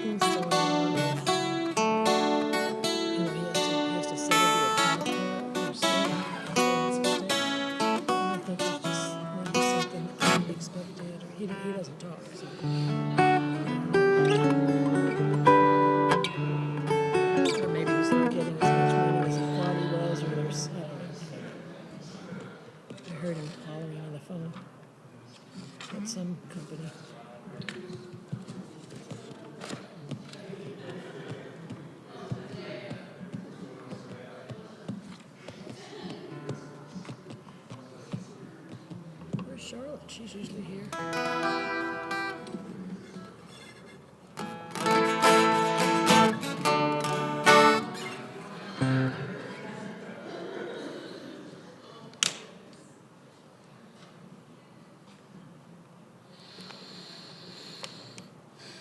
things going on with, he has to settle the account or something. And I think there's just maybe something unexpected, or he doesn't talk, so. Or maybe he's not getting as much money as he thought he was, or there's, I don't know. I heard him hollering on the phone at some company. Where's Charlotte? She's usually here.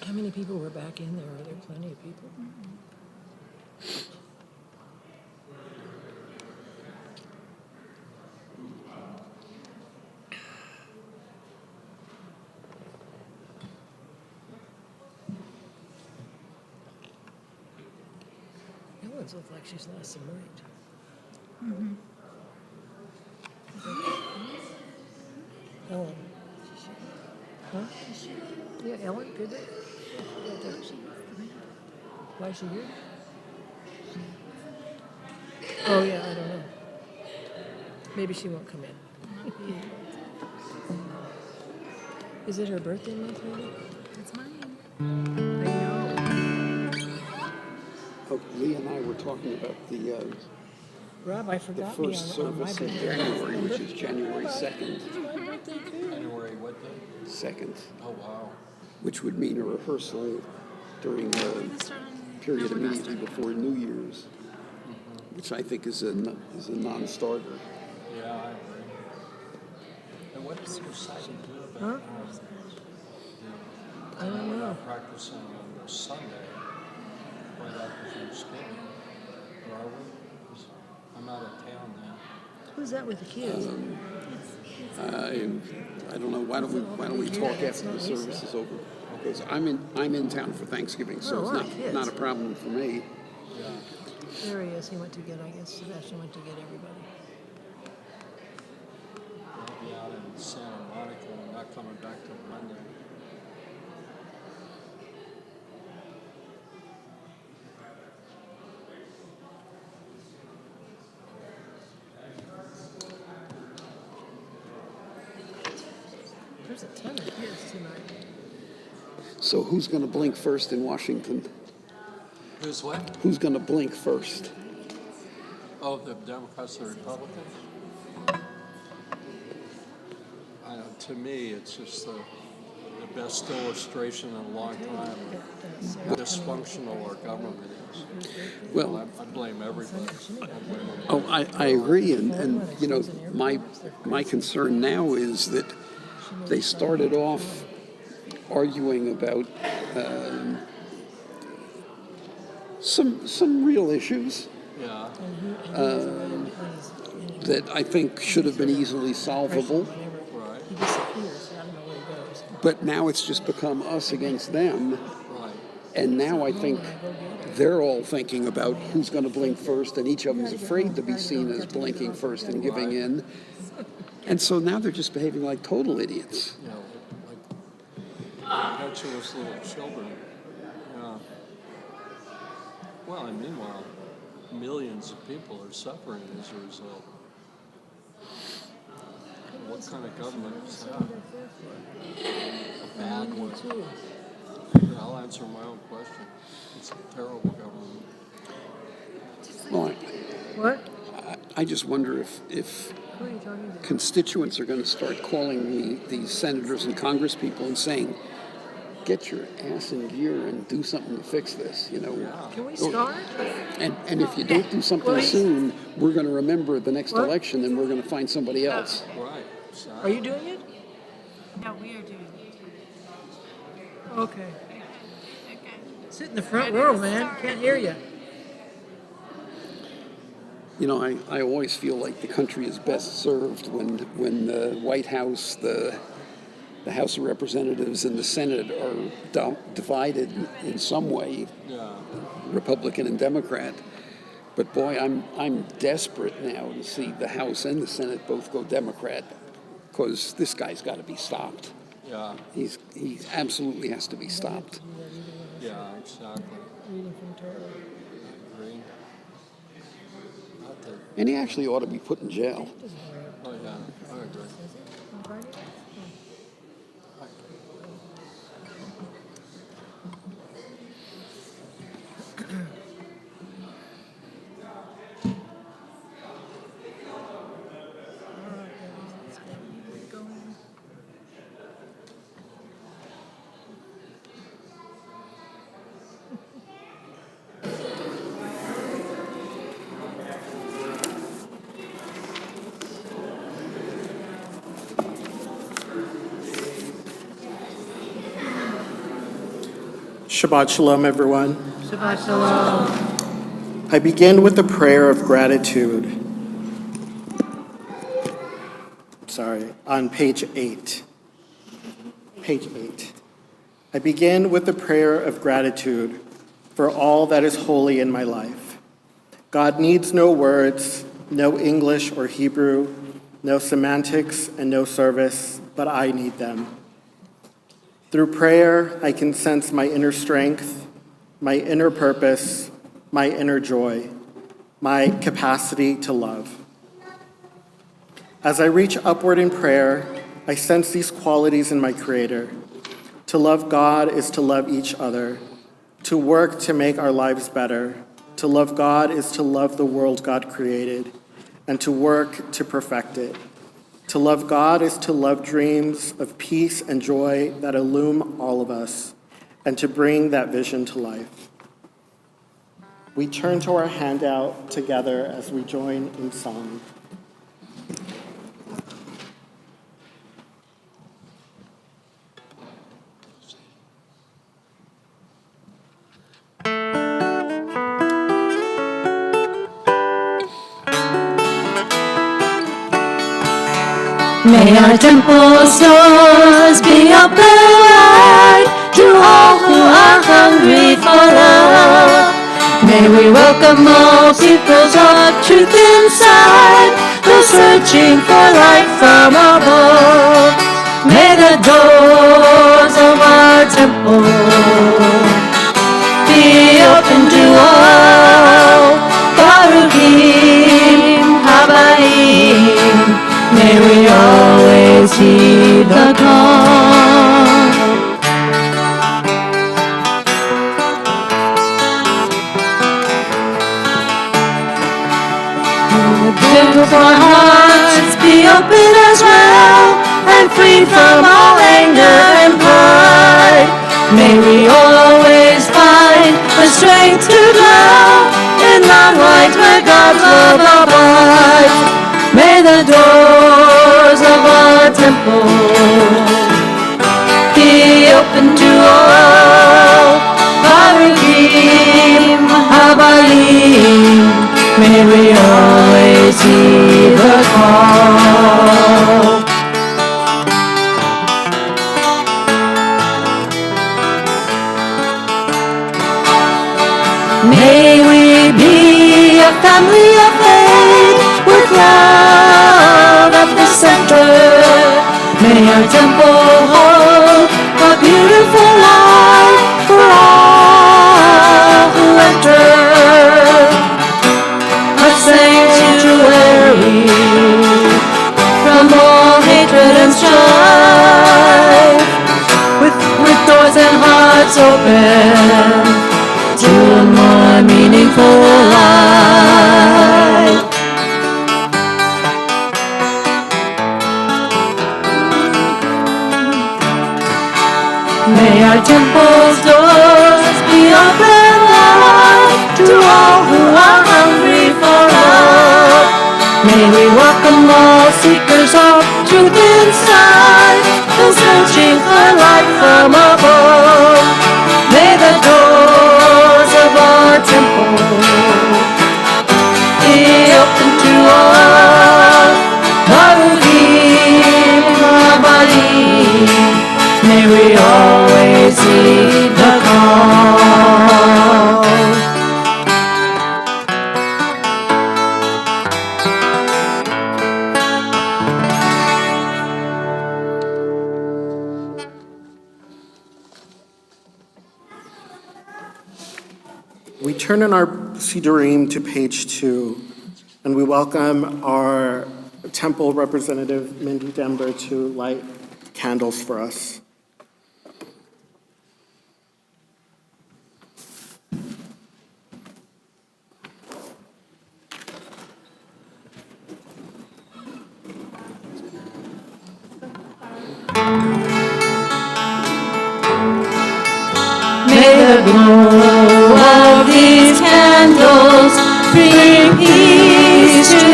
How many people were back in there? Are there plenty of people? Ellen's looked like she's lost some weight. Ellen. Huh? Yeah, Ellen, did it? Why is she here? Oh, yeah, I don't know. Maybe she won't come in. Is it her birthday month, maybe? It's mine. I know. Oh, Lee and I were talking about the Rob, I forgot first me on my service in birthday. January, which is January 2nd. It's my birthday, too. January what day? 2nd, Oh, wow. which would mean a rehearsal during the period immediately before New Year's, which I think is a non-starter. Yeah, I agree. And what does your second do Huh? about I don't we're know. not practicing on the Sunday right after Thanksgiving, or are we? 'Cause I'm out of town now. Who's that with the kids? I don't know. Why don't we talk after the service is over? Because I'm in town for Thanksgiving, so Oh, it's wow, kids. not a problem for me. Yeah. There he is. He went to get, I guess, Sebastian went to get everybody. I'll be out in Santa Monica and not coming back till Monday. There's a ton of kids tonight. So who's going to blink first in Washington? Who's what? Who's going to blink first? Oh, the Democrats or Republicans? To me, it's just the best illustration in a long time of how dysfunctional our government is. Well, I blame everybody. I blame them. oh, I agree, and you know, my concern now is that they started off arguing about some real issues Yeah. that I think should have been easily solvable, Right. He disappears. I don't know where he goes. but now it's just become us against them, Right. and now I think they're all thinking about who's going to blink first, and each of them's afraid to be seen as blinking first and giving in, and so now they're just behaving like total idiots. You know, like impetuous little children. Yeah. Well, and meanwhile, millions of people are suffering as a result. What kind of government is that? A bad one. Yeah, I'll answer my own question. It's a terrible government. Well, What? I just wonder if Who are you talking to? constituents are going to start calling these senators and Congress people and saying, get your ass in gear and do something to fix this, you know. Can we start? And if you don't do something Well, soon, we're going to remember the next What? election and we're going to find somebody else. Right. Are you doing it? No, we are doing it. Okay. Okay. Sit in the front row, man. Can't hear you. You know, I always feel like the country is best served when the White House, the the House of Representatives and the Senate are divided in some way, Yeah. Republican and Democrat. But boy, I'm desperate now to see the House and the Senate both go Democrat, because this guy's got to be stopped. Yeah. He absolutely has to be stopped. Yeah. Exactly. Reading from Torah. Agree. Not that- And he actually ought to be put in jail. Oh yeah. I agree. On Friday? Going. Shabbat Shalom, everyone. Shabbat Shalom. I begin with a prayer of gratitude. On page 8. Page 8. I begin with a prayer of gratitude for all that is holy in my life. God needs no words, no English or Hebrew, no semantics, and no service, but I need them. Through prayer, I can sense my inner strength, my inner purpose, my inner joy, my capacity to love. As I reach upward in prayer, I sense these qualities in my Creator. To love God is to love each other. To work to make our lives better. To love God is to love the world God created, and to work to perfect it. To love God is to love dreams of peace and joy that illume all of us, and to bring that vision to life. We turn to our handout together as we join in song. May our temple stores be open wide to all who are hungry for love. May we welcome all peoples of truth inside, who searching for light from above. May the doors of our temple be open to all. Baruchim Habayim. May we always heed the call. May our hearts be open as well, and free from all anger and pride. May we always find the strength to dwell in that light where God's love abides. May the doors of our temple be open to all. Baruchim Habayim. May we always heed the call. May we be a family of faith with love at the center. May our temple hold a beautiful life for all who enter. A sanctuary from all hatred and strife, with doors and hearts open to a more meaningful life. May our temple's doors be open wide to all who are hungry for love. May we welcome all seekers of truth inside, who searching for light from above. May the doors of our temple be open to all. Baruchim Habayim. always heed the call. We turn in our Sidurim to page 2, and we welcome our temple representative, Mindy Denver, to light candles for us. May the glow of these candles bring peace to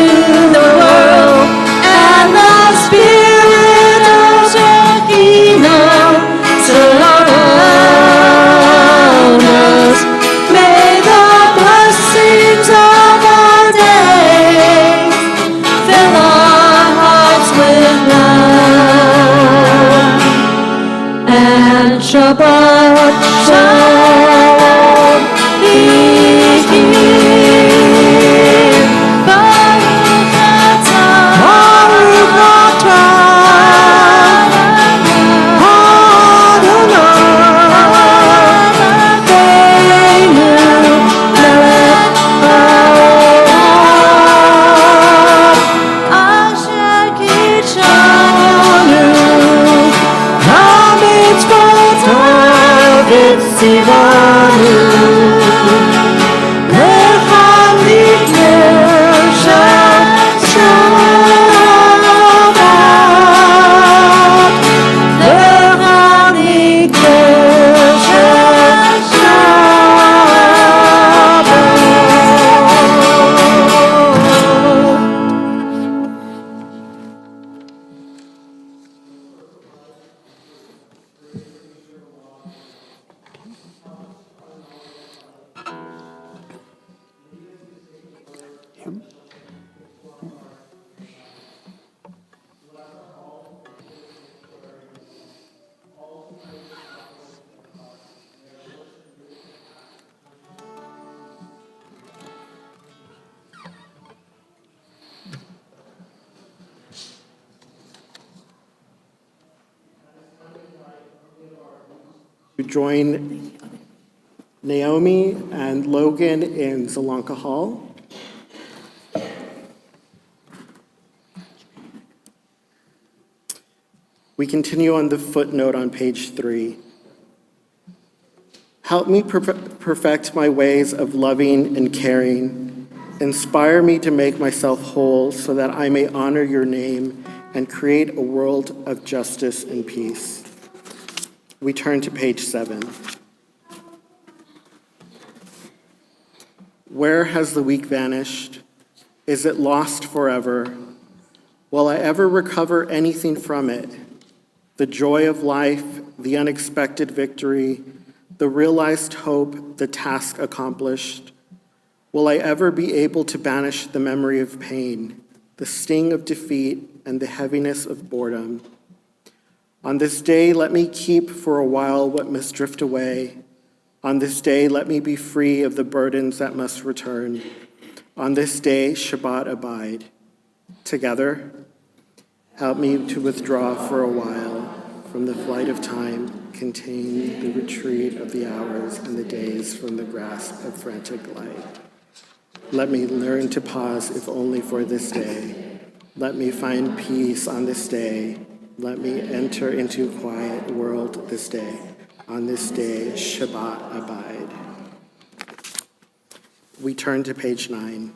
the world, and the spirit of Shekinah surround us. May the blessings of our day fill our hearts with love, and Shabbat Shalom be here. Baruch atah Adonai melech haolam, asher kidshanu hamitzvotav v'tzivanu lechalikner Shabbat, lechalikner Shabbat. Him? To join Naomi and Logan in Zalanka Hall. We continue on the footnote on page 3. Help me perfect my ways of loving and caring. Inspire me to make myself whole so that I may honor your name and create a world of justice and peace. We turn to page 7. Where has the weak vanished? Is it lost forever? Will I ever recover anything from it? The joy of life, the unexpected victory, the realized hope, the task accomplished. Will I ever be able to banish the memory of pain, the sting of defeat, and the heaviness of boredom? On this day, let me keep for a while what must drift away. On this day, let me be free of the burdens that must return. On this day, Shabbat abide. Together, help me to withdraw for a while from the flight of time, contain the retreat of the hours and the days from the grasp of frantic light. Let me learn to pause, if only for this day. Let me find peace on this day. Let me enter into quiet world this day. On this day, Shabbat abide. We turn to page 9.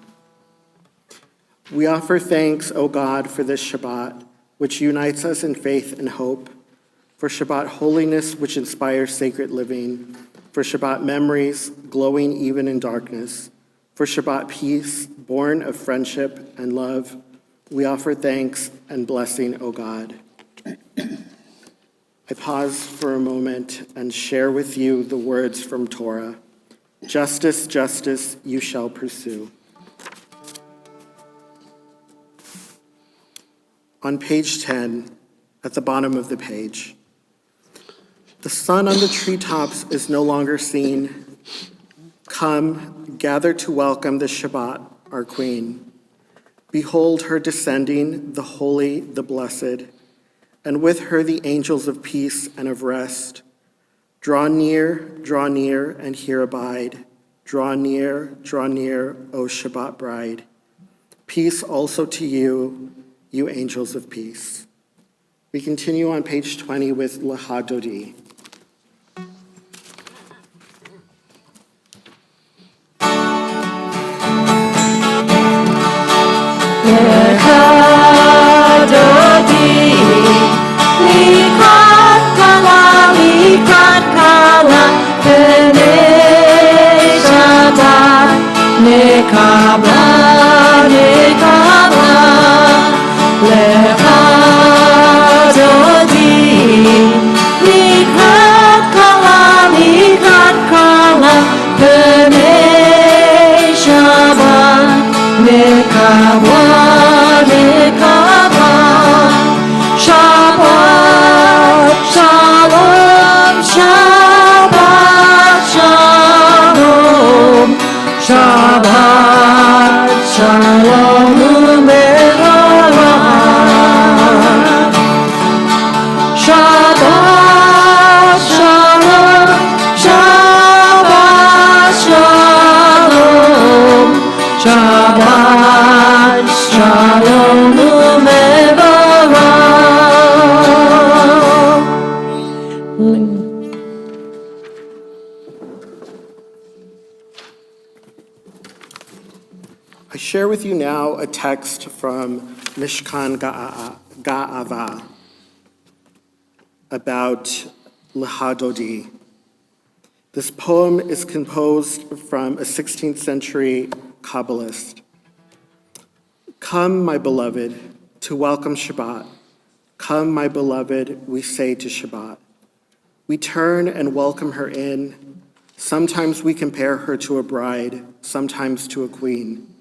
We offer thanks, O God, for this Shabbat, which unites us in faith and hope, for Shabbat holiness, which inspires sacred living, for Shabbat memories, glowing even in darkness, for Shabbat peace, born of friendship and love. We offer thanks and blessing, O God. I pause for a moment and share with you the words from Torah. Justice, justice, you shall pursue. On page 10, at the bottom of the page, The sun on the treetops is no longer seen. Come, gather to welcome the Shabbat, our Queen. Behold her descending, the holy, the blessed, and with her the angels of peace and of rest. Draw near, and here abide. Draw near, O Shabbat bride. Peace also to you, you angels of peace. We continue on page 20 with Lecha Dodi. I share with you now a text from Mishkan Ga'ava about Lecha Dodi. This poem is composed from a 16th century Kabbalist. Come, my beloved, to welcome Shabbat. Come, my beloved, we say to Shabbat. We turn and welcome her in. Sometimes we compare her to a bride, sometimes to a queen.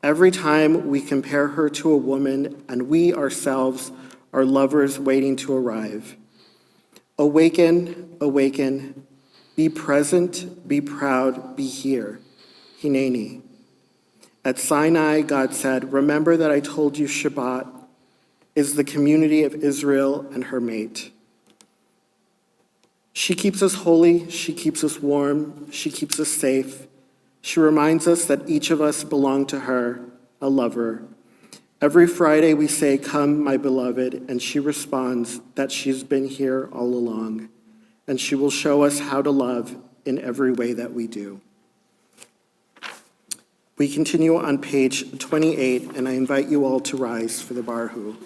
Every time we compare her to a woman, and we ourselves are lovers waiting to arrive. Awaken, awaken, be present, be proud, be here. Hineni. At Sinai, God said, remember that I told you Shabbat is the community of Israel and her mate. She keeps us holy, she keeps us warm, she keeps us safe. She reminds us that each of us belong to her, a lover. Every Friday we say, come, my beloved, and she responds that she's been here all along, and she will show us how to love in every way that we do. We continue on page 28, and I invite you all to rise for the Barhu.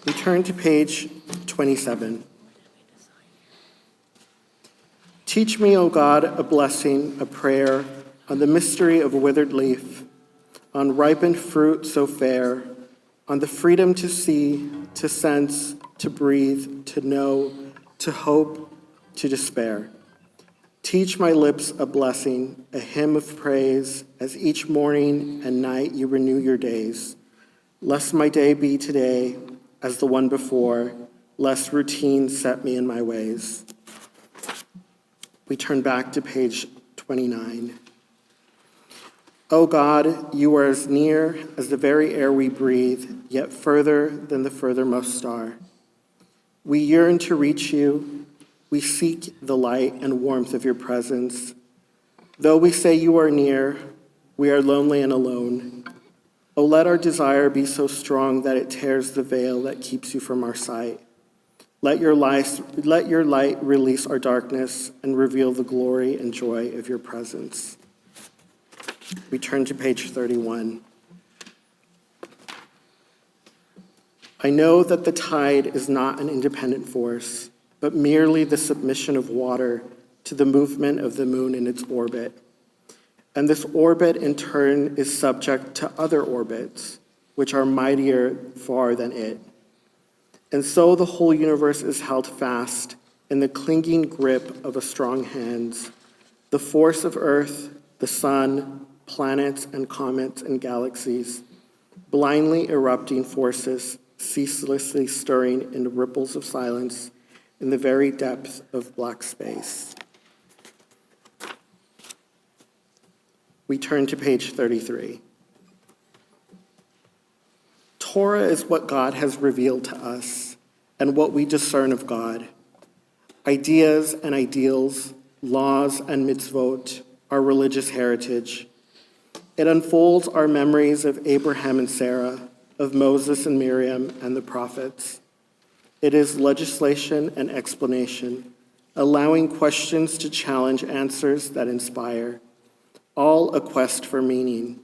We turn to page 27. Teach me, O God, a blessing, a prayer, on the mystery of a withered leaf, on ripened fruit so fair, on the freedom to see, to sense, to breathe, to know, to hope, to despair. Teach my lips a blessing, a hymn of praise, as each morning and night you renew your days. Lest my day be today as the one before, lest routine set me in my ways. We turn back to page 29. O God, you are as near as the very air we breathe, yet further than the furthermost star. We yearn to reach you. We seek the light and warmth of your presence. Though we say you are near, we are lonely and alone. Oh, let our desire be so strong that it tears the veil that keeps you from our sight. Let your light release our darkness and reveal the glory and joy of your presence. We turn to page 31. I know that the tide is not an independent force, but merely the submission of water to the movement of the moon in its orbit. And this orbit, in turn, is subject to other orbits, which are mightier far than it. And so the whole universe is held fast in the clinging grip of a strong hand. The force of Earth, the sun, planets and comets and galaxies, blindly erupting forces, ceaselessly stirring in ripples of silence in the very depth of black space. We turn to page 33. Torah is what God has revealed to us and what we discern of God. Ideas and ideals, laws and mitzvot, our religious heritage. It unfolds our memories of Abraham and Sarah, of Moses and Miriam and the prophets. It is legislation and explanation, allowing questions to challenge answers that inspire, all a quest for meaning.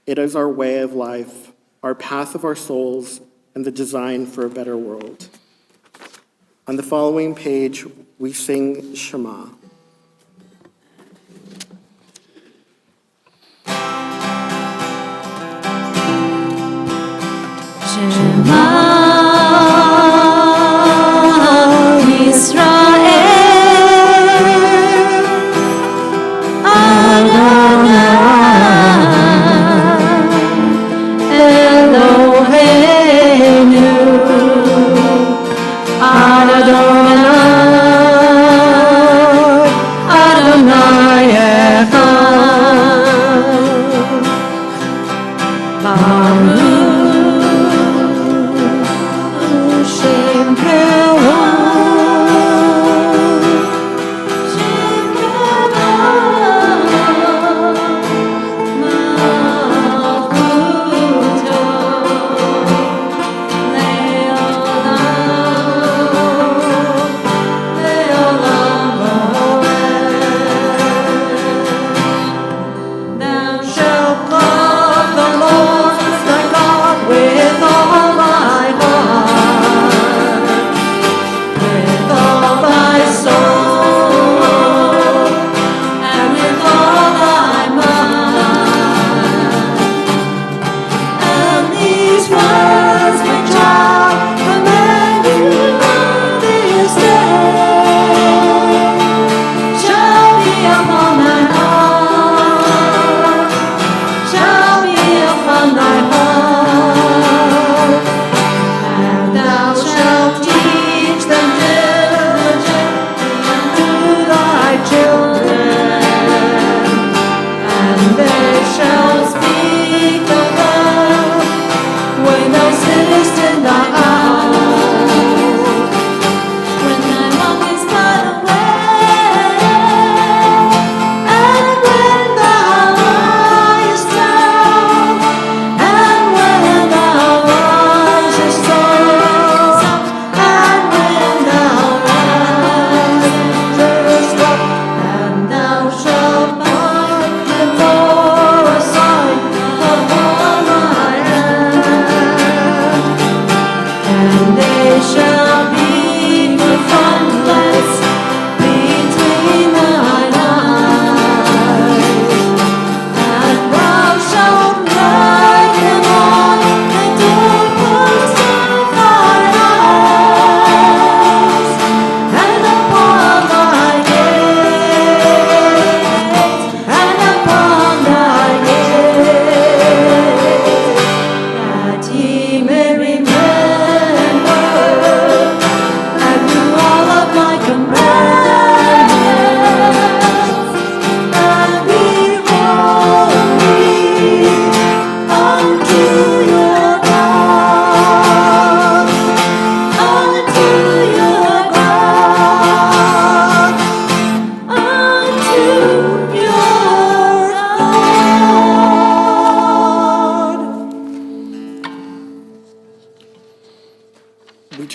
It is our way of life, our path of our souls, and the design for a better world. On the following page, we sing Shema.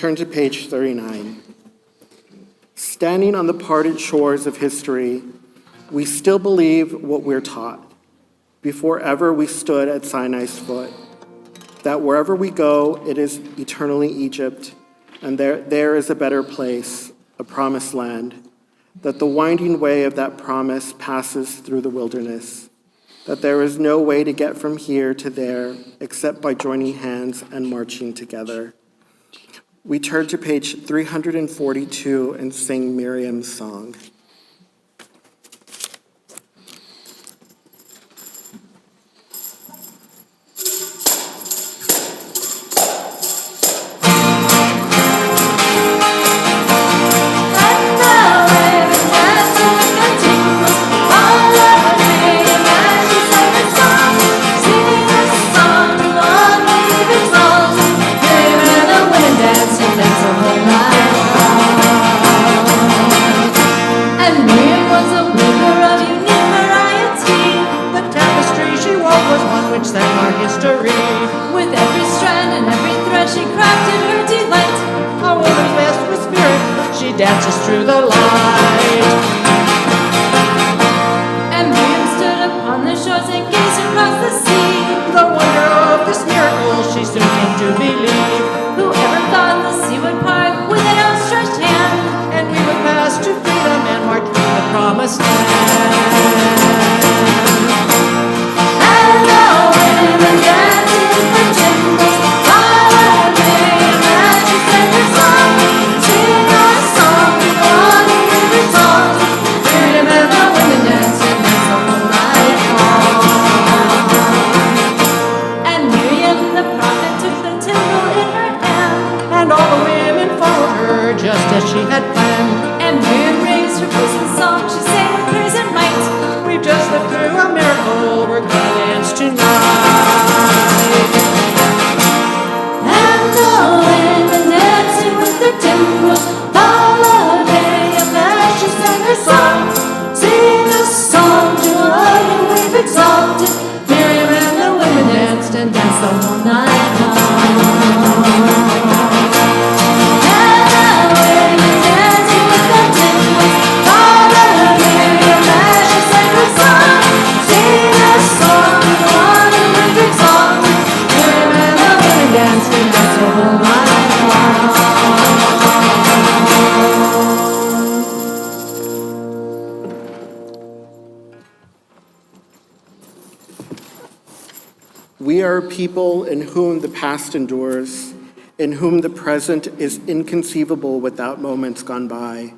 turn to page 39. Standing on the parted shores of history, we still believe what we're taught. Before ever we stood at Sinai's foot, that wherever we go, it is eternally Egypt, and there is a better place, a promised land, that the winding way of that promise passes through the wilderness, that there is no way to get from here to there except by joining hands and marching together. We turn to page 342 and sing Miriam's song. Dances through the light. And Miriam stood upon the shores and gazed across the sea. The wonder of this miracle she soon came to believe. Whoever thought the sea would part with an outstretched hand, and we would pass to freedom and march to the promised land. Hello, women dancing for timbrels, holiday, and she sang her song. Sing our song. Just as she had planned. And Miriam raised her voice in song. She sang with praise and might. We've just lived through a miracle. We're gonna dance tonight. And the women dancing with their timbrels, holiday of as she sang her song. Sing a song to love you we've exalted. Miriam and the women danced and danced the whole night long. We are a people in whom the past endures, in whom the present is inconceivable without moments gone by.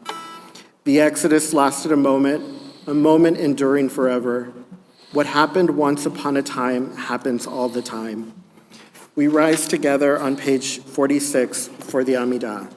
The Exodus lasted a moment enduring forever. What happened once upon a time happens all the time. We rise together on page 46 for the Amidah.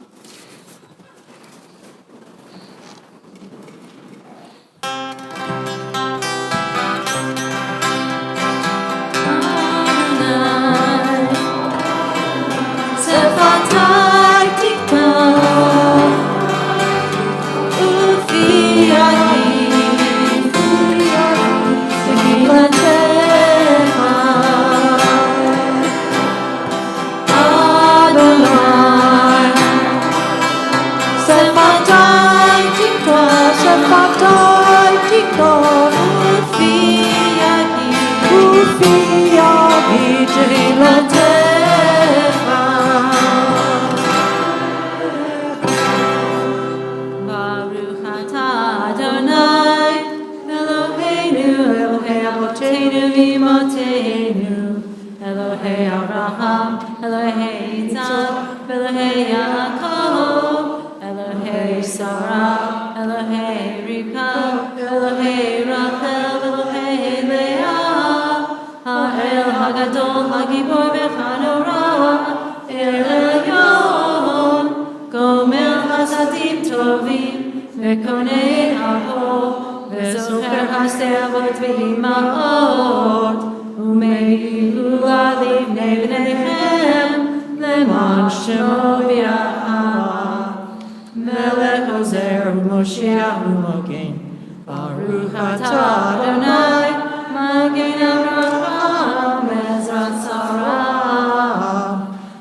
Baruch atah Adonai, Magen Avraham, Ezra Sarah.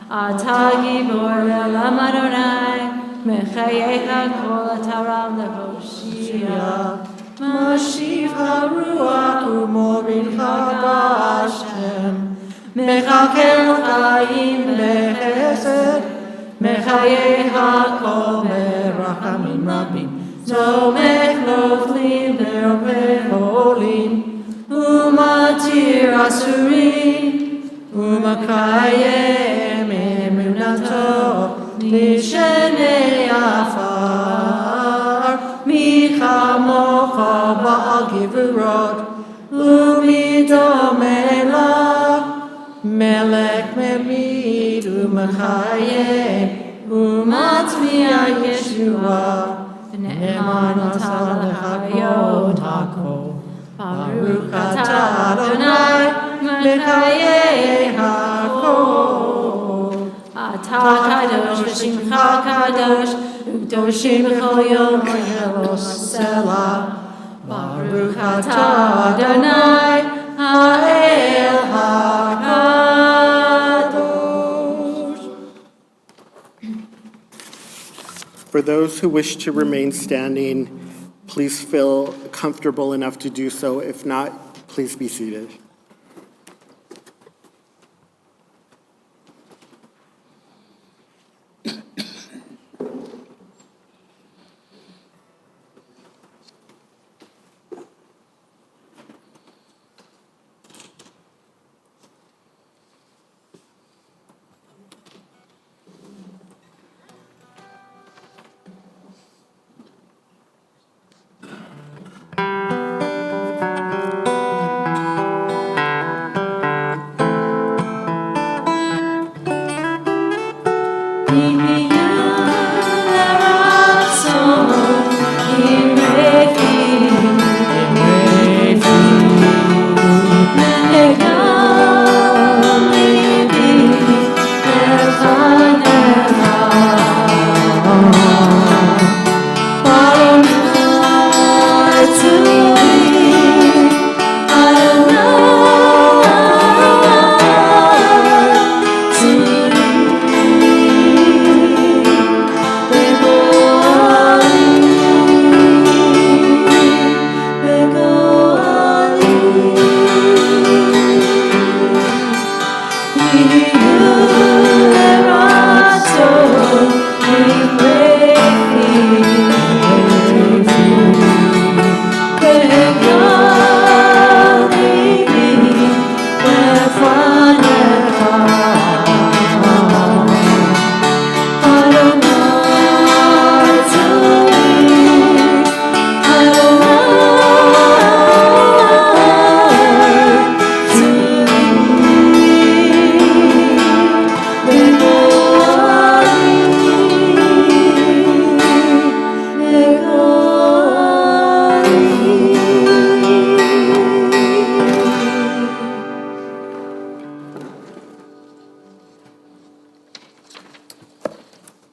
Atah הגיבור לעם אדוני, מחייך כל התורה להושיע. משיב הרוח ומוריד הגשם, מכלכל חיים בחסד, מחייך כל ברחמים רבים, תומך נופלים בעורפי עולים, ומתיר אסורים, ומקיים אמונתו לשני עפר. מי כמוך בעל גבורות, ומי דומה לך, מלך ממיד ומחיה, ומצמיע ישועה, נאמן אתה לחיות הכל. ברוך אתה אדוני, מחיי הכל. אתה קדוש ושמך קדוש, וקדושים בכל יום ולא סלע. ברוך אתה אדוני, האל הקדוש. For those who wish to remain standing, please feel comfortable enough to do so. If not, please be seated.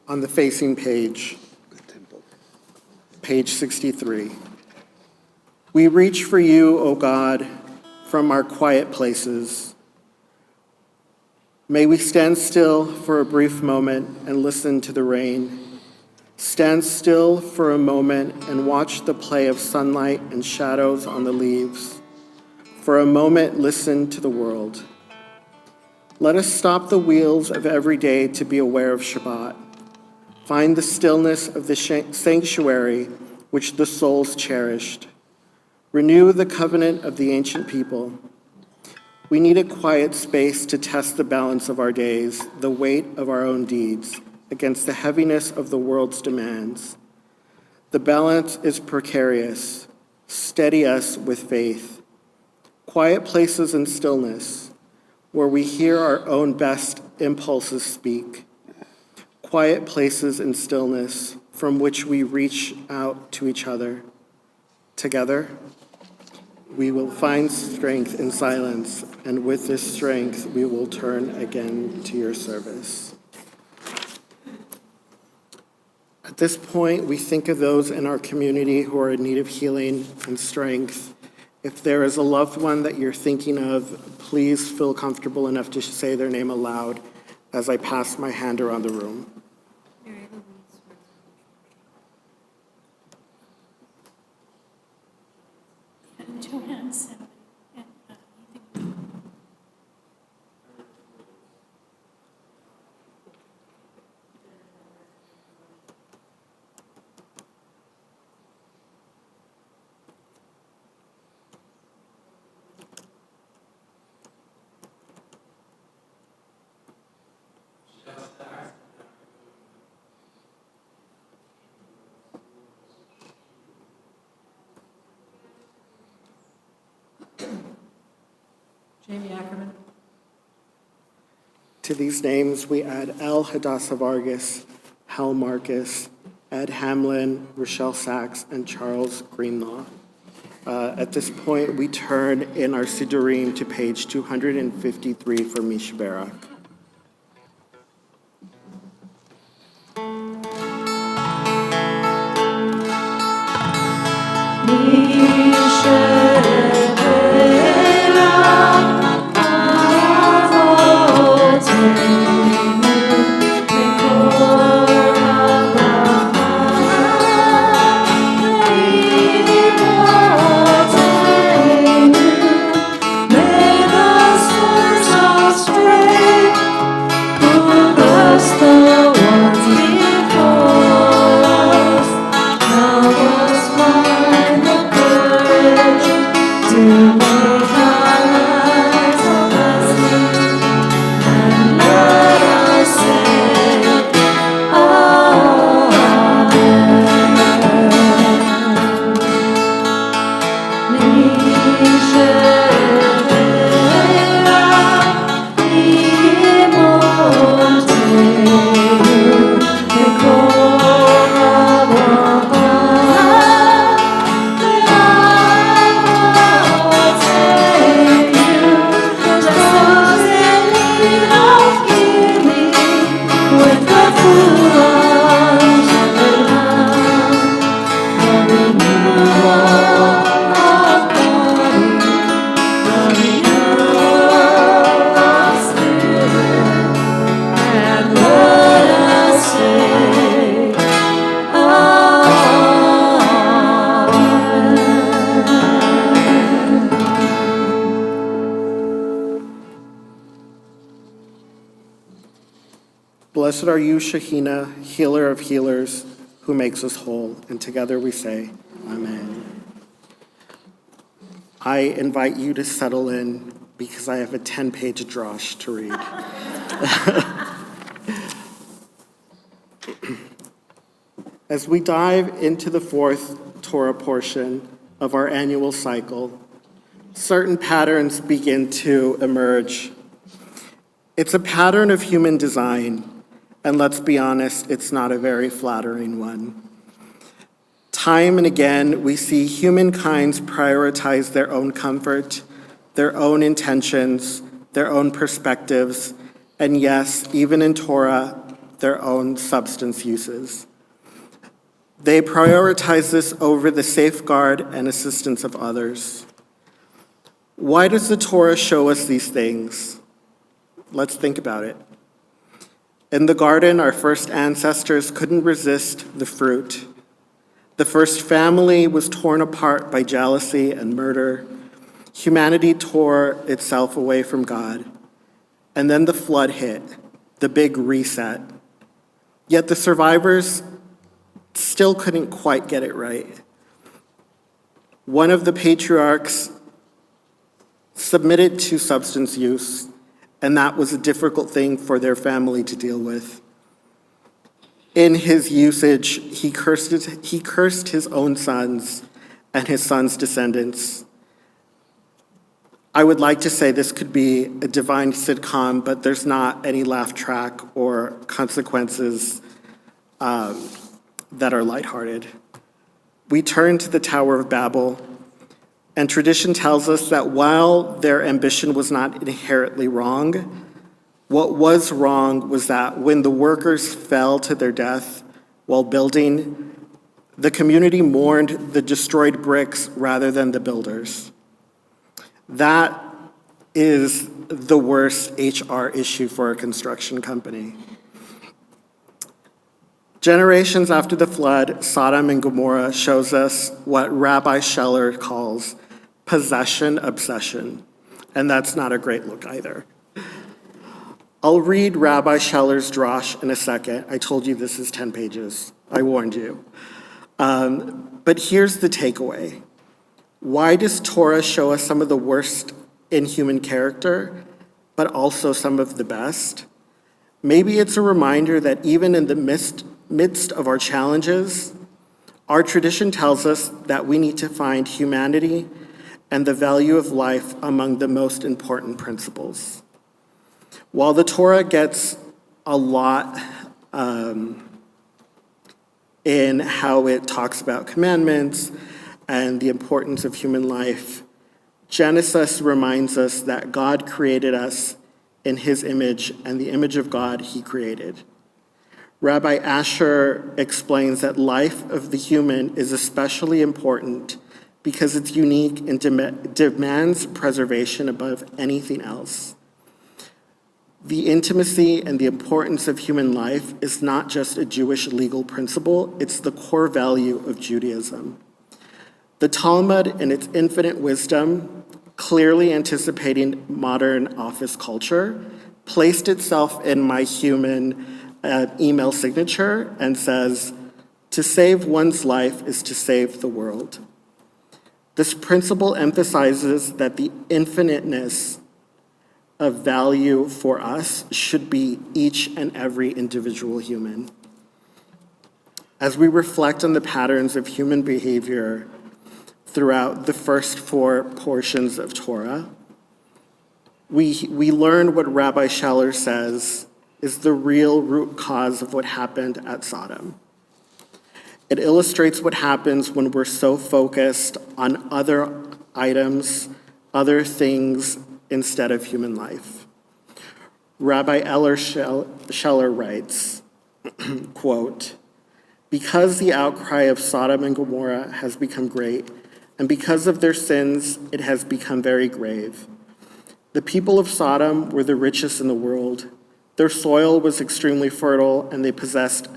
On the facing page, page 63. We reach for you, O God, from our quiet places. May we stand still for a brief moment and listen to the rain. Stand still for a moment and watch the play of sunlight and shadows on the leaves. For a moment, listen to the world. Let us stop the wheels of every day to be aware of Shabbat. Find the stillness of the sanctuary which the souls cherished. Renew the covenant of the ancient people. We need a quiet space to test the balance of our days, the weight of our own deeds, against the heaviness of the world's demands. The balance is precarious. Steady us with faith. Quiet places and stillness, where we hear our own best impulses speak. Quiet places and stillness from which we reach out to each other. Together, we will find strength in silence, and with this strength, we will turn again to your service. At this point, we think of those in our community who are in need of healing and strength. If there is a loved one that you're thinking of, please feel comfortable enough to say their name aloud as I pass my hand around the room. Joanne's. Jamie Ackerman. To these names, we add L. Hadassah Vargas, Hal Marcus, Ed Hamlin, Rochelle Sachs, and Charles Greenlaw. At this point, we turn in our Siddurim to page 253 for Mishberak. Blessed are you, Shekhinah, healer of healers, who makes us whole. And together we say, Amen. I invite you to settle in because I have a 10-page drosh to read. As we dive into the fourth Torah portion of our annual cycle, certain patterns begin to emerge. It's a pattern of human design, and let's be honest, it's not a very flattering one. Time and again, we see humankind prioritize their own comfort, their own intentions, their own perspectives, and yes, even in Torah, their own substance uses. They prioritize this over the safeguard and assistance of others. Why does the Torah show us these things? Let's think about it. In the garden, our first ancestors couldn't resist the fruit. The first family was torn apart by jealousy and murder. Humanity tore itself away from God. And then the flood hit, the big reset. Yet the survivors still couldn't quite get it right. One of the patriarchs submitted to substance use, and that was a difficult thing for their family to deal with. In his usage, he cursed his own sons and his sons' descendants. I would like to say this could be a divine sitcom, but there's not any laugh track or consequences that are lighthearted. We turn to the Tower of Babel, and tradition tells us that while their ambition was not inherently wrong, what was wrong was that when the workers fell to their death while building, the community mourned the destroyed bricks rather than the builders. That is the worst HR issue for a construction company. Generations after the flood, Sodom and Gomorrah shows us what Rabbi Scheller calls possession obsession, and that's not a great look either. I'll read Rabbi Scheller's drosh in a second. I told you this is 10 pages. I warned you. But here's the takeaway. Why does Torah show us some of the worst in human character, but also some of the best? Maybe it's a reminder that even in the midst of our challenges, our tradition tells us that we need to find humanity and the value of life among the most important principles. While the Torah gets a lot in how it talks about commandments and the importance of human life, Genesis reminds us that God created us in his image, and the image of God he created. Rabbi Asher explains that life of the human is especially important because it's unique and demands preservation above anything else. The intimacy and the importance of human life is not just a Jewish legal principle, it's the core value of Judaism. The Talmud, in its infinite wisdom, clearly anticipating modern office culture, placed itself in my human email signature and says, "To save one's life is to save the world." This principle emphasizes that the infiniteness of value for us should be each and every individual human. As we reflect on the patterns of human behavior throughout the first 4 portions of Torah, we learn what Rabbi Scheller says is the real root cause of what happened at Sodom. It illustrates what happens when we're so focused on other items, other things, instead of human life. Rabbi Scheller writes, quote, "Because the outcry of Sodom and Gomorrah has become great, and because of their sins, it has become very grave. The people of Sodom were the richest in the world. Their soil was extremely fertile, and they possessed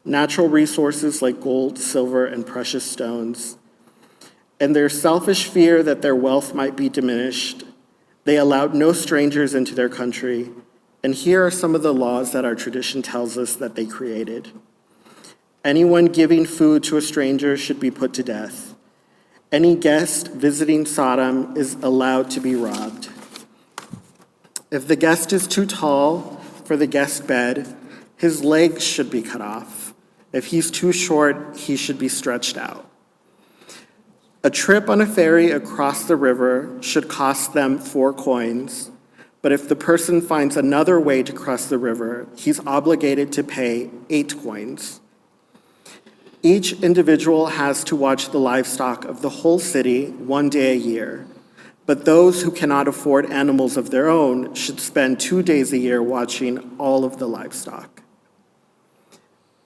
natural resources like gold, silver, and precious stones. And their selfish fear that their wealth might be diminished, they allowed no strangers into their country. And here are some of the laws that our tradition tells us that they created. Anyone giving food to a stranger should be put to death. Any guest visiting Sodom is allowed to be robbed. If the guest is too tall for the guest bed, his legs should be cut off. If he's too short, he should be stretched out. A trip on a ferry across the river should cost them 4 coins, but if the person finds another way to cross the river, he's obligated to pay 8 coins. Each individual has to watch the livestock of the whole city 1 day a year, but those who cannot afford animals of their own should spend 2 days a year watching all of the livestock."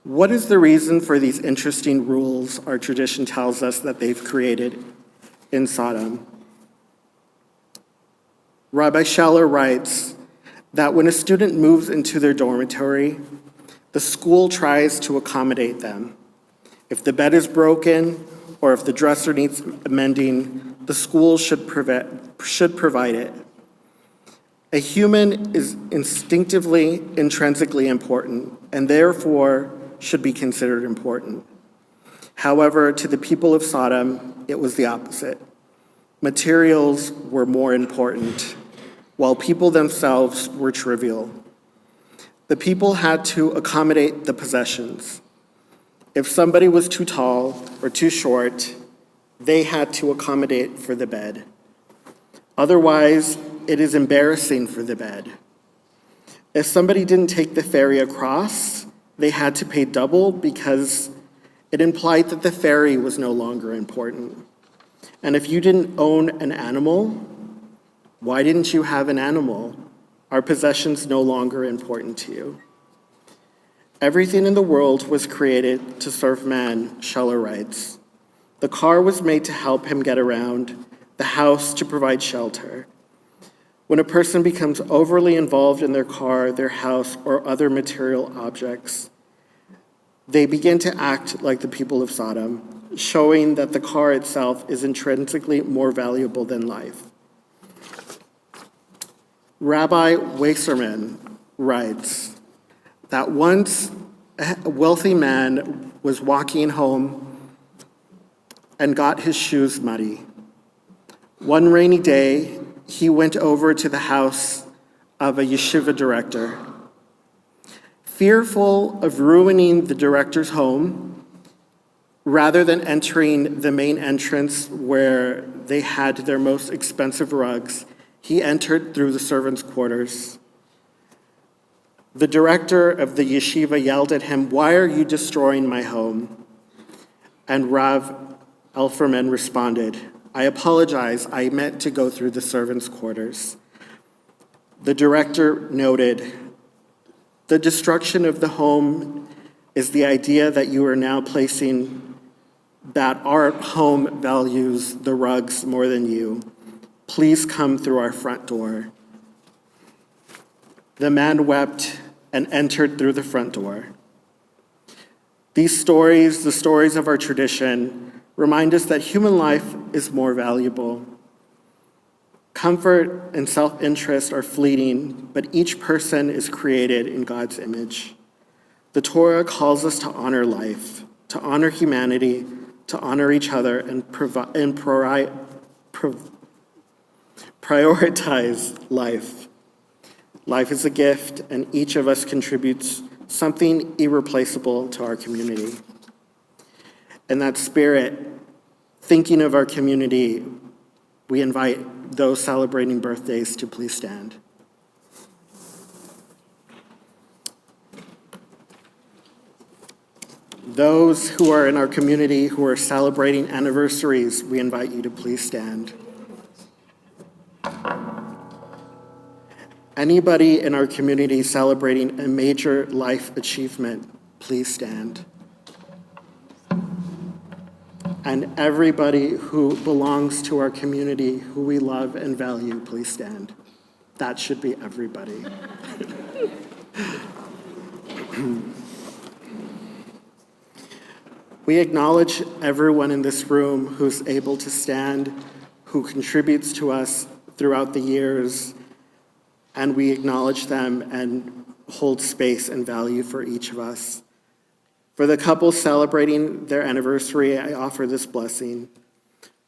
What is the reason for these interesting rules our tradition tells us that they've created in Sodom? Rabbi Scheller writes that when a student moves into their dormitory, the school tries to accommodate them. If the bed is broken or if the dresser needs mending, the school should provide it. A human is instinctively, intrinsically important, and therefore should be considered important. However, to the people of Sodom, it was the opposite. Materials were more important, while people themselves were trivial. The people had to accommodate the possessions. If somebody was too tall or too short, they had to accommodate for the bed. Otherwise, it is embarrassing for the bed. If somebody didn't take the ferry across, they had to pay double because it implied that the ferry was no longer important. And if you didn't own an animal, why didn't you have an animal? Are possessions no longer important to you? Everything in the world was created to serve man, Scheller writes. The car was made to help him get around, the house to provide shelter. When a person becomes overly involved in their car, their house, or other material objects, they begin to act like the people of Sodom, showing that the car itself is intrinsically more valuable than life. Rabbi Wasserman writes that once a wealthy man was walking home and got his shoes muddy. One rainy day, he went over to the house of a yeshiva director. Fearful of ruining the director's home, rather than entering the main entrance where they had their most expensive rugs, he entered through the servants' quarters. The director of the yeshiva yelled at him, "Why are you destroying my home?" And Rav Elferman responded, "I apologize, I meant to go through the servants' quarters." The director noted, "The destruction of the home is the idea that you are now placing that our home values the rugs more than you. Please come through our front door." The man wept and entered through the front door. These stories, the stories of our tradition, remind us that human life is more valuable. Comfort and self-interest are fleeting, but each person is created in God's image. The Torah calls us to honor life, to honor humanity, to honor each other, and prioritize life. Life is a gift, and each of us contributes something irreplaceable to our community. In that spirit, thinking of our community, we invite those celebrating birthdays to please stand. Those who are in our community who are celebrating anniversaries, we invite you to please stand. Anybody in our community celebrating a major life achievement, please stand. And everybody who belongs to our community, who we love and value, please stand. That should be everybody. We acknowledge everyone in this room who's able to stand, who contributes to us throughout the years, and we acknowledge them and hold space and value for each of us. For the couple celebrating their anniversary, I offer this blessing.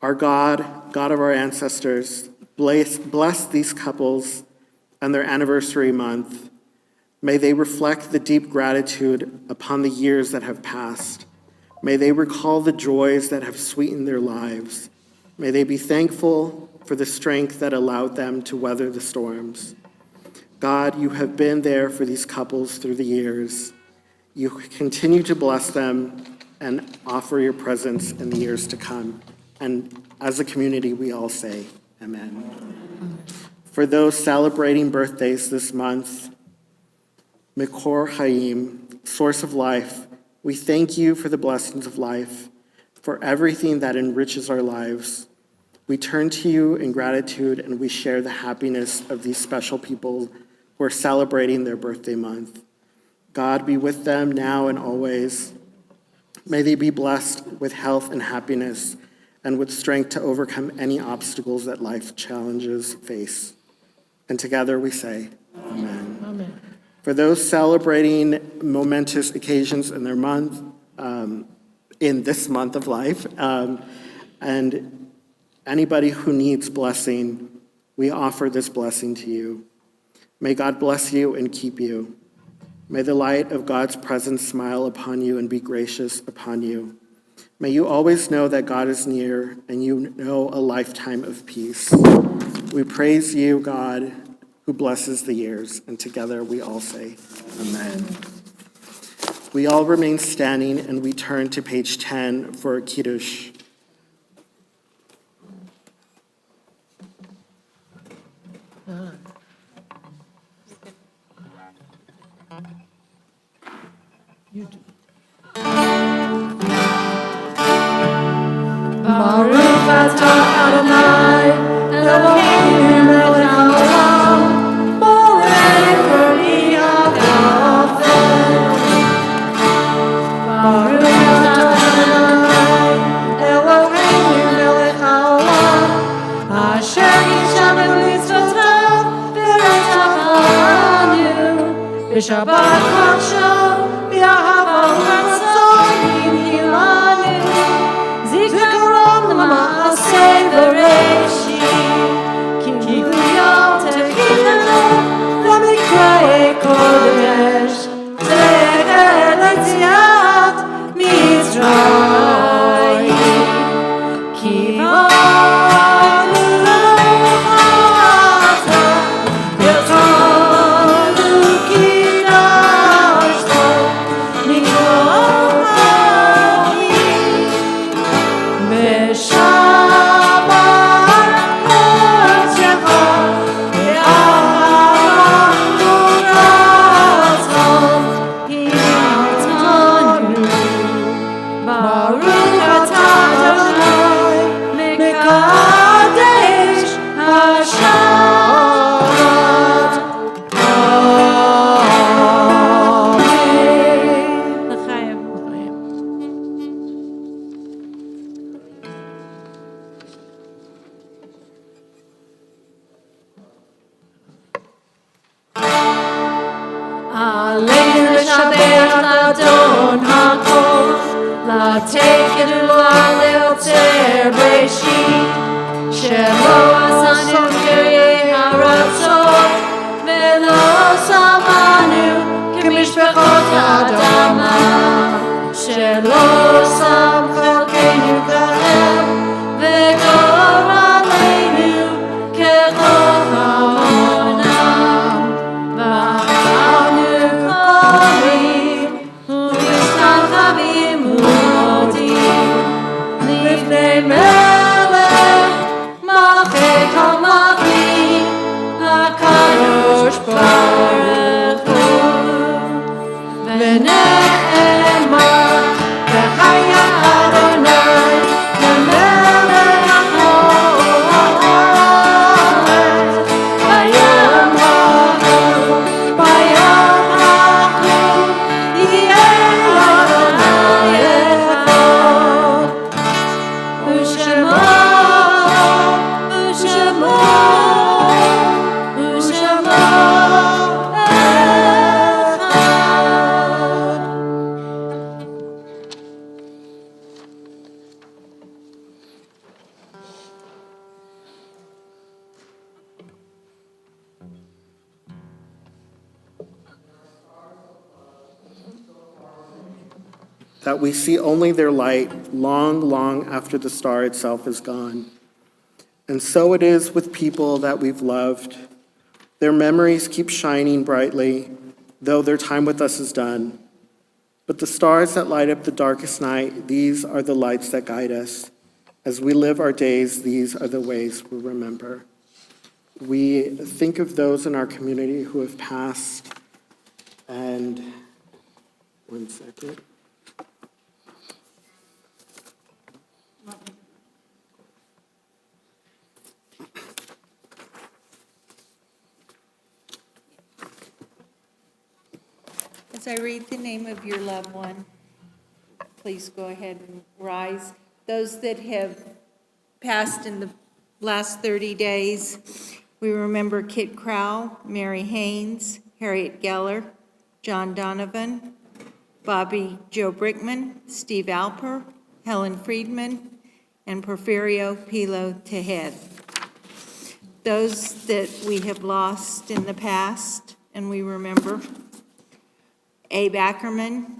Our God, God of our ancestors, bless these couples and their anniversary month. May they reflect the deep gratitude upon the years that have passed. May they recall the joys that have sweetened their lives. May they be thankful for the strength that allowed them to weather the storms. God, you have been there for these couples through the years. You continue to bless them and offer your presence in the years to come. And as a community, we all say, amen. For those celebrating birthdays this month, Mikor Chaim, source of life, we thank you for the blessings of life, for everything that enriches our lives. We turn to you in gratitude and we share the happiness of these special people who are celebrating their birthday month. God be with them now and always. May they be blessed with health and happiness and with strength to overcome any obstacles that life challenges face. And together we say, amen. Amen. For those celebrating momentous occasions in their month, in this month of life, and anybody who needs blessing, we offer this blessing to you. May God bless you and keep you. May the light of God's presence smile upon you and be gracious upon you. May you always know that God is near and you know a lifetime of peace. We praise you, God, who blesses the years, and together we all say, amen. We all remain standing and we turn to page 10 for Kiddush. You do. Baruch atah Adonai, Eloheinu melech haolam, בשבת קודשו, באהבה ורצון הנחילנו, זיכרון למעשה בראשית, כי הוא יום תחילנו למקראי קודש, זכר ליציאת מצרים. כי עלינו לשבח את אדון הכל, לתת גדולה ליוצר בראשית, שלא עשינו קריי הרצון, ולא שמענו כמשפחות האדמה, שלא שם חלקנו כהם, וגורלנו ככל העולם. לפני מלך מלכי כל מלכים הקדוש ברוך הוא ונאמר וחיה אדוני למלך הארץ ביום ההוא ביום ההוא יהיה אדוני אחד ושמו that we see only their light long, long after the star itself is gone. And so it is with people that we've loved. Their memories keep shining brightly, though their time with us is done. But the stars that light up the darkest night, these are the lights that guide us. As we live our days, these are the ways we remember. We think of those in our community who have passed, and one second. As I read the name of your loved one, please go ahead and rise. Those that have passed in the last 30 days, we remember Kit Crow, Mary Haynes, Harriet Geller, John Donovan, Bobby Joe Brickman, Steve Alper, Helen Friedman, and Porfirio Pilo Tehed. Those that we have lost in the past, and we remember Abe Ackerman,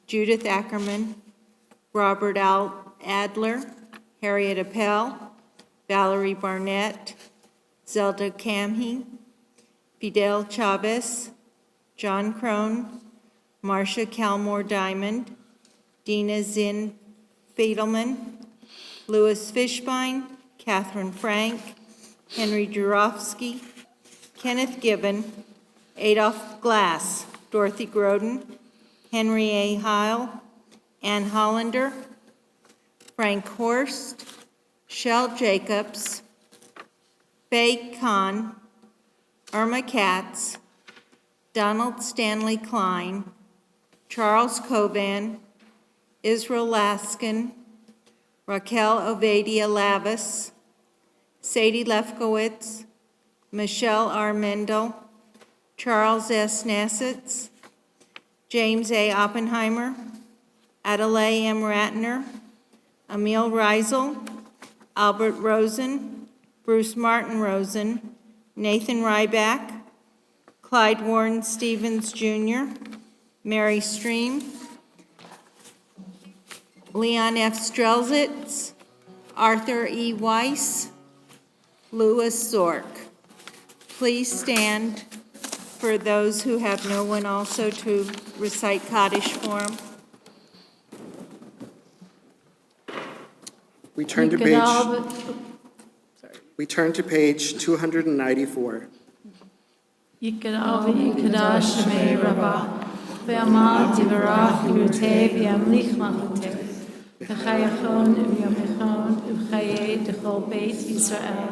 Judith Ackerman, Robert Adler, Harriet Appel, Valerie Barnett, Zelda Camhe, Fidel Chavez, John Crone, Marcia Calmore Diamond, Dina Zinn Fiedelman, Louis Fishbein, Catherine Frank, Henry Jurofsky, Kenneth Gibbon, Adolph Glass, Dorothy Groden, Henry A. Heil, Ann Hollander, Frank Horst, Shell Jacobs, Faye Kahn, Irma Katz, Donald Stanley Klein, Charles Coban, Israel Laskin, Raquel Ovadia Lavis, Sadie Lefkowitz, Michelle R. Mendel, Charles S. Nassitz, James A. Oppenheimer, Adelaide M. Ratner, Emil Reisel, Albert Rosen, Bruce Martin Rosen, Nathan Ryback, Clyde Warren Stevens Jr., Mary Stream, Leon F. Strelzitz, Arthur E. Weiss, Louis Zork. Please stand for those who have no one also to recite Kaddish for them. We turn to page 294. Yikadav Yikadash Shemei Rabbah Ve'amar Tivarach Yurtei V'yamlich Malchutei V'chayachon V'yomechon V'chayei D'chol Beit Yisrael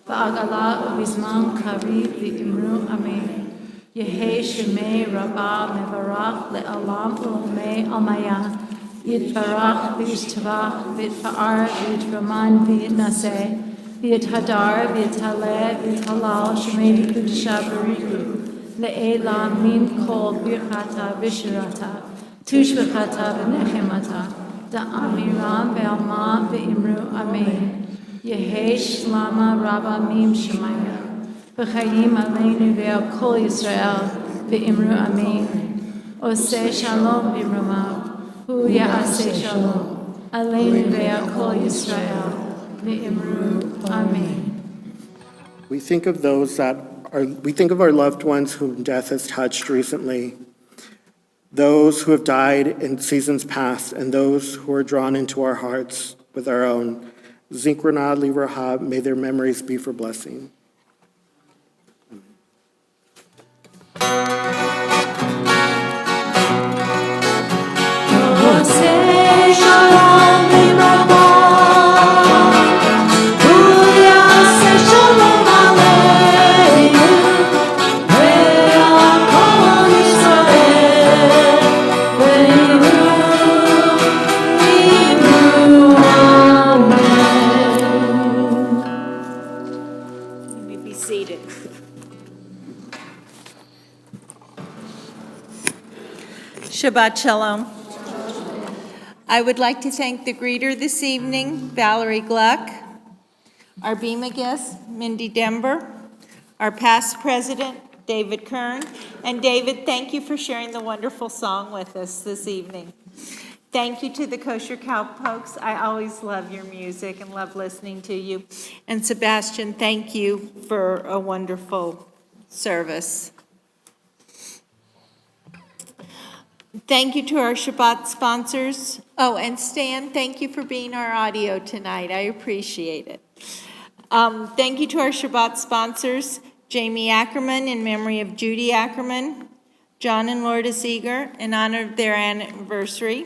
V'agala V'zman Kariv V'imru Amen Yehei Shemei Rabbah Mevarach Le'alam V'lomei Almaya Yitvarach V'yishtavach V'yitfa'ar V'yitraman V'yitnaseh V'yithadar, v'yithaleh, v'yithalal, shemei v'kudisha b'richu, le'ela min kol birchata v'shirata, tushbechata v'nechemata, da'amiram ve'alma v'imru amen. Yehei shlama rabba mim shemaya, v'chayim aleinu ve'al kol Yisrael, v'imru amen. Oseh shalom v'imrumav, hu ya'aseh shalom, aleinu ve'al kol Yisrael, Amen. We think of our loved ones whom death has touched recently, those who have died in seasons past, and those who are drawn into our hearts with our own. Zikrona livraha, may their memories be for blessing. Shabbat Shalom. I would like to thank the greeter this evening, Valerie Gluck, our Bema guest, Mindy Dember, our past president, David Kern. And David, thank you for sharing the wonderful song with us this evening. Thank you to the Kosher Cowpokes. I always love your music and love listening to you. And Sebastian, thank you for a wonderful service. Thank you to our Shabbat sponsors. Oh, and Stan, thank you for being our audio tonight. I appreciate it. Thank you to our Shabbat sponsors, Jamie Ackerman in memory of Judy Ackerman, John and Lourdes Eager in honor of their anniversary,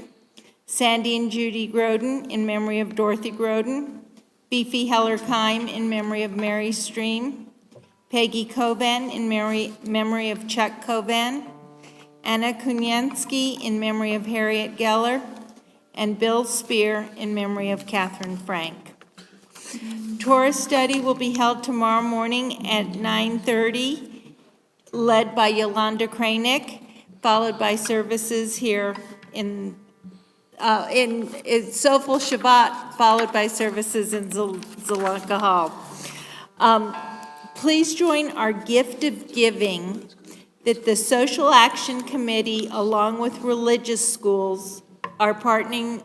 Sandy and Judy Groden in memory of Dorothy Groden, Beefy Heller-Keim in memory of Mary Stream, Peggy Coban in memory of Chuck Coban, Anna Kunyansky in memory of Harriet Geller, and Bill Spear in memory of Catherine Frank. Torah study will be held tomorrow morning at 9:30, led by Yolanda Kranick, followed by services here in Sofel Shabbat, followed by services in Zalaka Hall. Please join our gift of giving that the Social Action Committee, along with religious schools, are partnering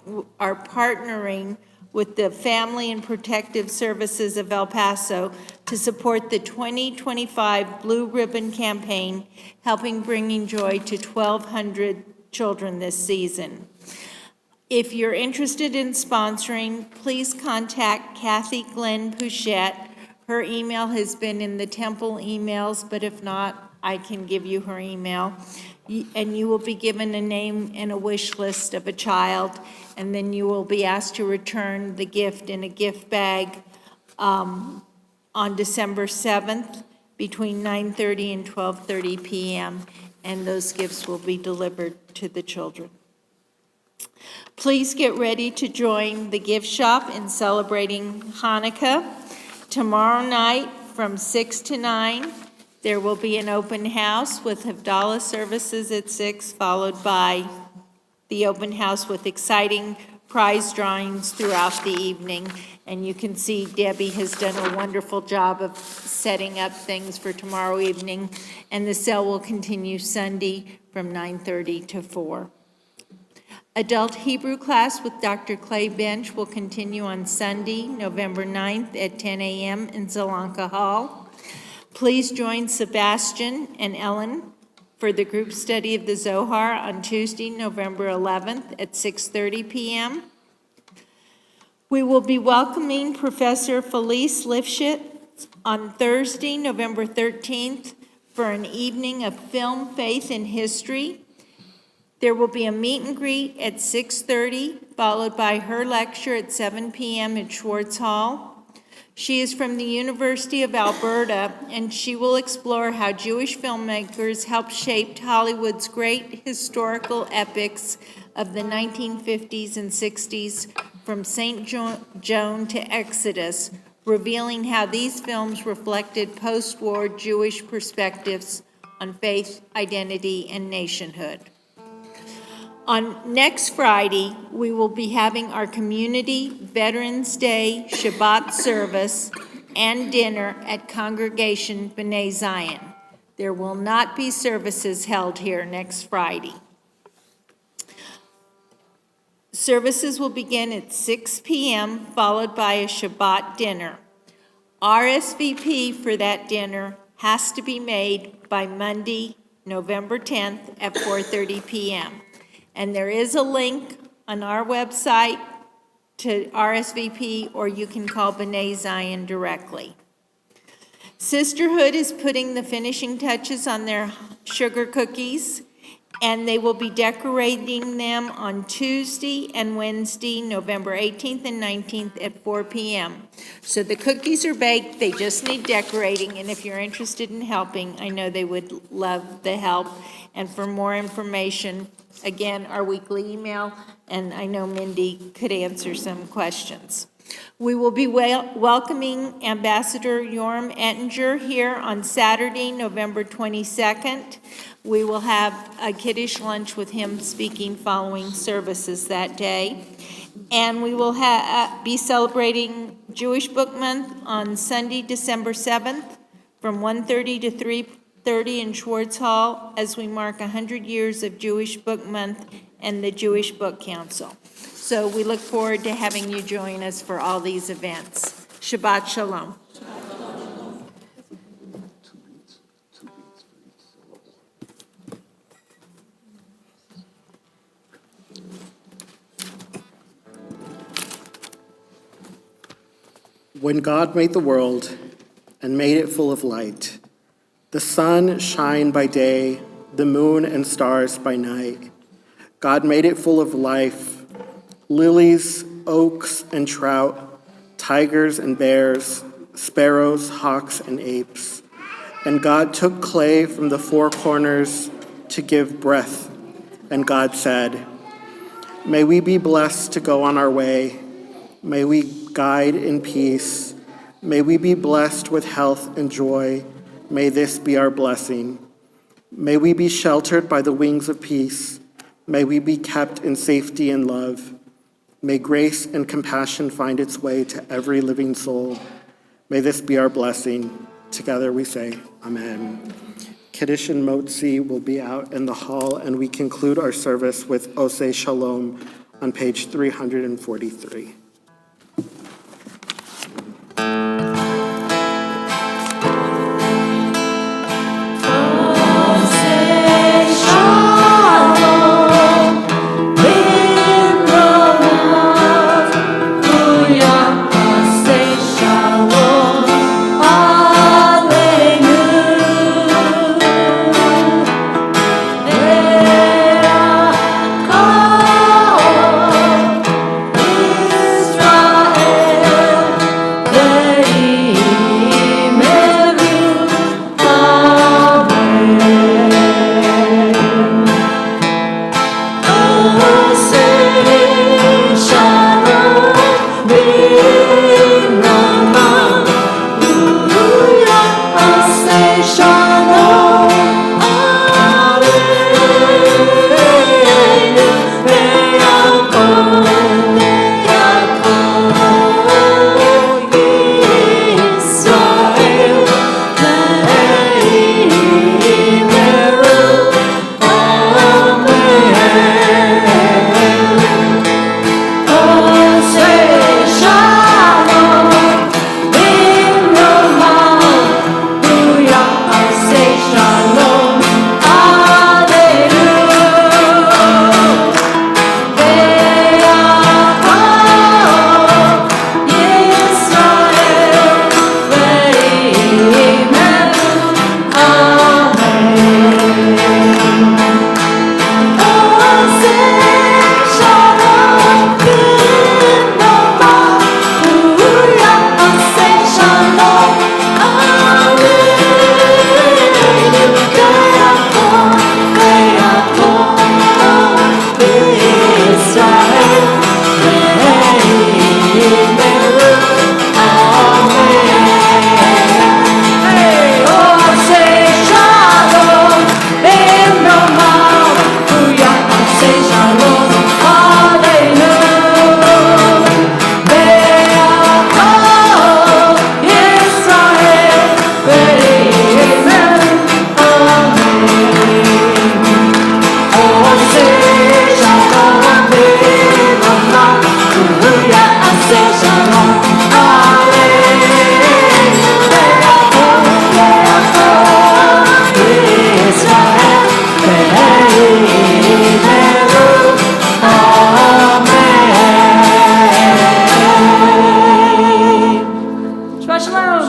with the Family and Protective Services of El Paso to support the 2025 Blue Ribbon Campaign, helping bringing joy to 1,200 children this season. If you're interested in sponsoring, please contact Kathy Glenn Pouchette. Her email has been in the Temple emails, but if not, I can give you her email. And you will be given a name and a wish list of a child, and then you will be asked to return the gift in a gift bag on December 7th between 9:30 and 12:30 p.m., and those gifts will be delivered to the children. Please get ready to join the gift shop in celebrating Hanukkah tomorrow night from 6 to 9. There will be an open house with Havdalah services at 6, followed by the open house with exciting prize drawings throughout the evening. And you can see Debbie has done a wonderful job of setting up things for tomorrow evening. And the sale will continue Sunday from 9:30 to 4. Adult Hebrew class with Dr. Clay Bench will continue on Sunday, November 9th at 10 a.m. in Zalanka Hall. Please join Sebastian and Ellen for the group study of the Zohar on Tuesday, November 11th at 6:30 p.m. We will be welcoming Professor Felice Lifshitz on Thursday, November 13th for an evening of film, faith, and history. There will be a meet and greet at 6:30, followed by her lecture at 7 p.m. at Schwartz Hall. She is from the University of Alberta, and she will explore how Jewish filmmakers helped shape Hollywood's great historical epics of the 1950s and 60s, from St. Joan to Exodus, revealing how these films reflected post-war Jewish perspectives on faith, identity, and nationhood. On next Friday, we will be having our Community Veterans Day Shabbat service and dinner at Congregation B'nai Zion. There will not be services held here next Friday. Services will begin at 6 p.m., followed by a Shabbat dinner. RSVP for that dinner has to be made by Monday, November 10th at 4:30 p.m. And there is a link on our website to RSVP, or you can call B'nai Zion directly. Sisterhood is putting the finishing touches on their sugar cookies, and they will be decorating them on Tuesday and Wednesday, November 18th and 19th at 4 p.m. So the cookies are baked, they just need decorating, and if you're interested in helping, I know they would love the help. And for more information, again, our weekly email, and I know Mindy could answer some questions. We will be welcoming Ambassador Yorm Ettinger here on Saturday, November 22nd. We will have a kiddush lunch with him speaking following services that day. And we will be celebrating Jewish Book Month on Sunday, December 7th from 1:30 to 3:30 in Schwartz Hall as we mark 100 years of Jewish Book Month and the Jewish Book Council. So we look forward to having you join us for all these events. Shabbat Shalom. When God made the world and made it full of light, the sun shine by day, the moon and stars by night. God made it full of life, lilies, oaks and trout, tigers and bears, sparrows, hawks and apes. And God took clay from the four corners to give breath. And God said, "May we be blessed to go on our way. May we guide in peace. May we be blessed with health and joy. May this be our blessing. May we be sheltered by the wings of peace. May we be kept in safety and love. May grace and compassion find its way to every living soul. May this be our blessing." Together we say, Amen. Kiddush and Motzi will be out in the hall, and we conclude our service with Oseh Shalom on page 343.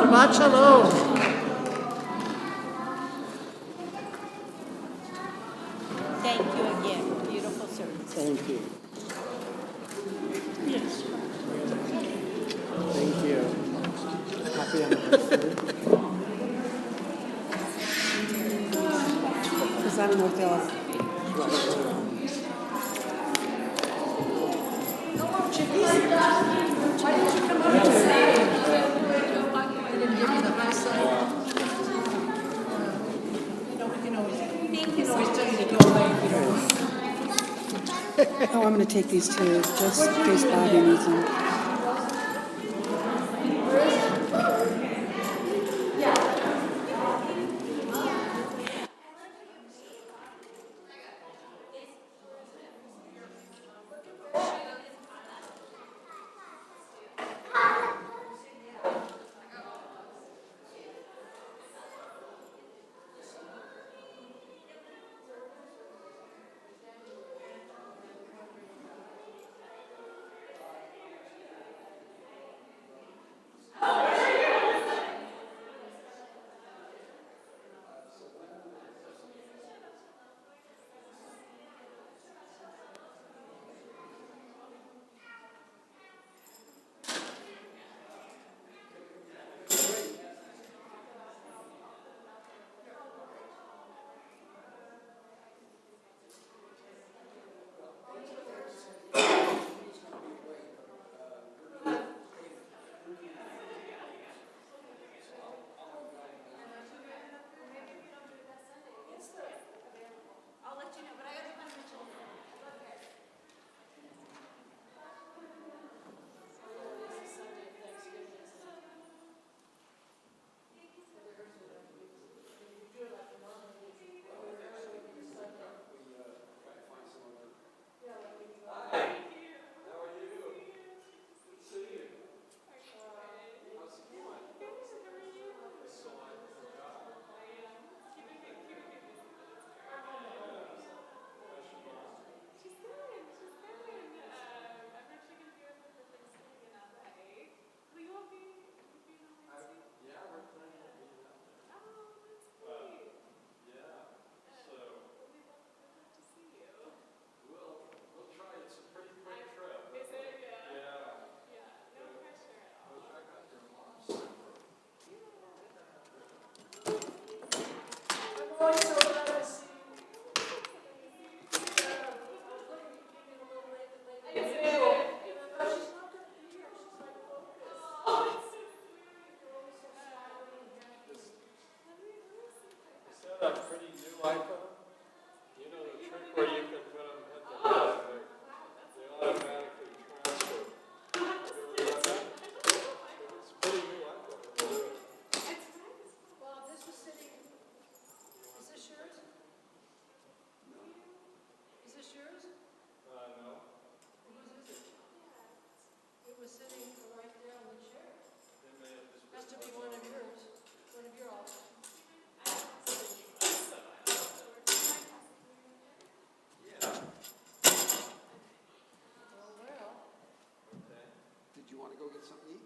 Shabbat Shalom. Thank you again. Beautiful service. Thank you. Yes. Thank you. Happy anniversary. Because I don't know if they'll. Oh, I'm going to take these too, just in case Bobby needs them. Did you want to go get something to eat?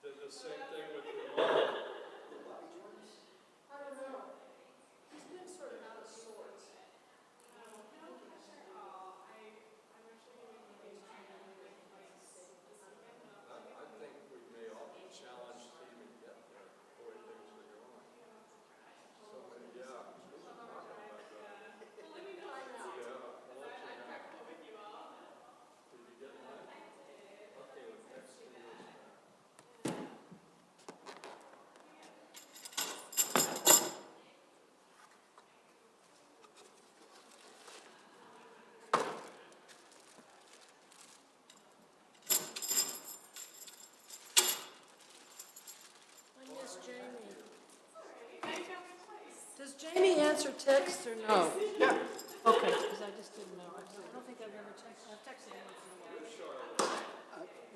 Did the same thing with your mom. Does Jamie answer text or no? Yeah. Okay, because I just didn't know. I don't think I've ever texted, I've texted him once in a while.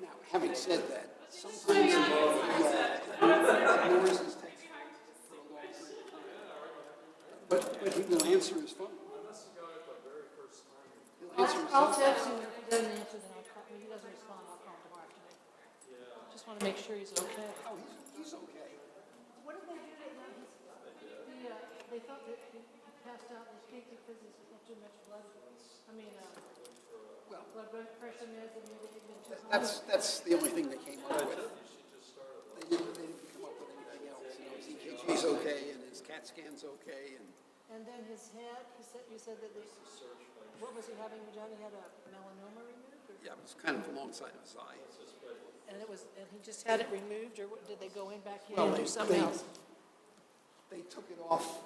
Now, having said that, sometimes he ignores his text for a long period of time. But he will answer his phone. He'll answer his I'll phone. text him, if he doesn't answer, then I'll call, if he doesn't respond, I'll call him tomorrow afternoon. Just want to make sure he's okay. Oh, he's okay. What did they do to him? They thought that he passed out in his feet because he's got too much blood. Well, Blood pressure meds, and maybe he'd been too high. that's the only thing they came up with. They didn't come up with anything else. You know, his EKG's okay, and his CAT scan's okay, and And then his head, you said that what was he having done? He had a melanoma removed? yeah, it was kind of alongside of his eye. And he just had it removed, or did they go in back in Well, and do something else? They took it off